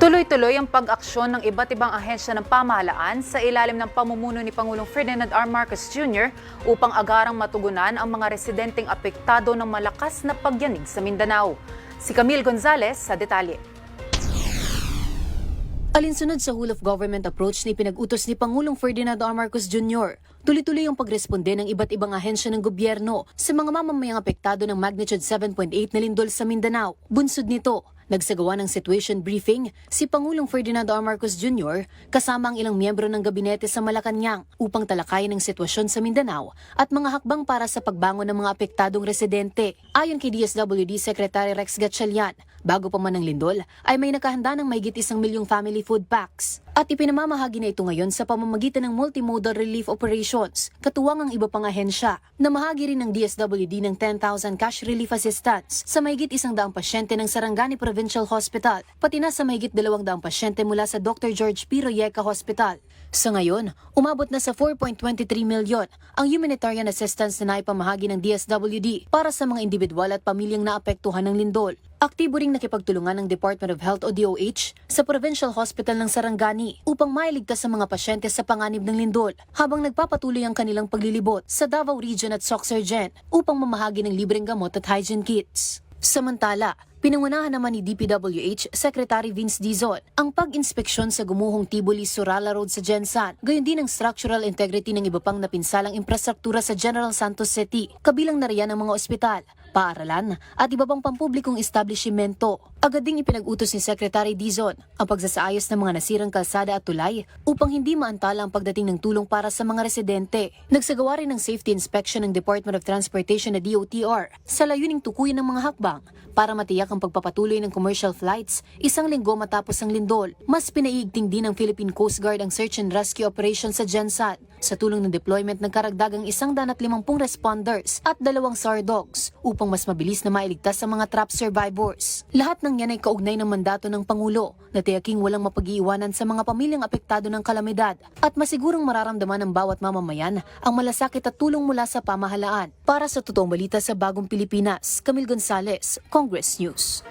Tuloy-tuloy ang pag-aksyon ng iba't ibang ahensya ng pamahalaan sa ilalim ng pamumuno ni Pangulong Ferdinand R. Marcos Jr. upang agarang matugunan ang mga residenteng apektado ng malakas na pagyanig sa Mindanao. Si Camille Gonzalez sa detalye. Alinsunod sa whole of government approach na pinag-utos ni Pangulong Ferdinand R. Marcos Jr., tuloy-tuloy ang pagresponde ng iba't ibang ahensya ng gobyerno sa mga mamamayang apektado ng magnitude 7.8 na lindol sa Mindanao. Bunsod nito, nagsagawa ng situation briefing si Pangulong Ferdinand R. Marcos Jr. kasama ang ilang miyembro ng gabinete sa Malacanang upang talakayin ang sitwasyon sa Mindanao at mga hakbang para sa pagbangon ng mga apektadong residente. Ayon kay DSWD Secretary Rex Gatchalian, bago pa man ang lindol ay may nakahanda ng mahigit 1 milyong family food packs. At ipinamamahagi na ito ngayon sa pamamagitan ng multimodal relief operations, katuwang ang iba pang ahensya. Namahagi rin ng DSWD ng 10,000 cash relief assistance sa mahigit 100 pasyente ng Sarangani Provincial Hospital, pati na sa mahigit 200 pasyente mula sa Dr. George P. Royeca Hospital. Sa ngayon, umabot na sa 4.23 milyon ang humanitarian assistance na naipamahagi ng DSWD para sa mga individual at pamilyang naapektuhan ng lindol. Aktibo ring nakipagtulungan ng Department of Health o DOH sa Provincial Hospital ng Sarangani upang mailigtas sa mga pasyente sa panganib ng lindol habang nagpapatuloy ang kanilang paglilibot sa Davao Region at Soxargen upang mamahagi ng libreng gamot at hygiene kits. Samantala, pinangunahan naman ni DPWH Secretary Vince Dizon ang pag-inspeksyon sa gumuhong Tiboli Surala Road sa Gensan, gayon din ang structural integrity ng iba pang napinsalang infrastruktura sa General Santos City, kabilang na riyan ang mga ospital, paaralan at iba pang pampublikong establishmento. Agad ding ipinag-utos ni Secretary Dizon ang pagsasaayos ng mga nasirang kalsada at tulay upang hindi maantala ang pagdating ng tulong para sa mga residente. Nagsagawa rin ng safety inspection ng Department of Transportation na DOTR sa layuning tukuyin ng mga hakbang para matiyak ang pagpapatuloy ng commercial flights 1 linggo matapos ang lindol. Mas pinaiigting din ng Philippine Coast Guard ang search and rescue operation sa Gensan sa tulong ng deployment ng karagdagang 150 responders at 2 SAR dogs upang mas mabilis na mailigtas ang mga trapped survivors. Lahat ng yan ay kaugnay ng mandato ng Pangulo na tiyaking walang mapag-iiwanan sa mga pamilyang apektado ng kalamidad at masigurong mararamdaman ng bawat mamamayan ang malasakit at tulong mula sa pamahalaan. Para sa totoong balita sa Bagong Pilipinas, Camille Gonzalez, Congress News.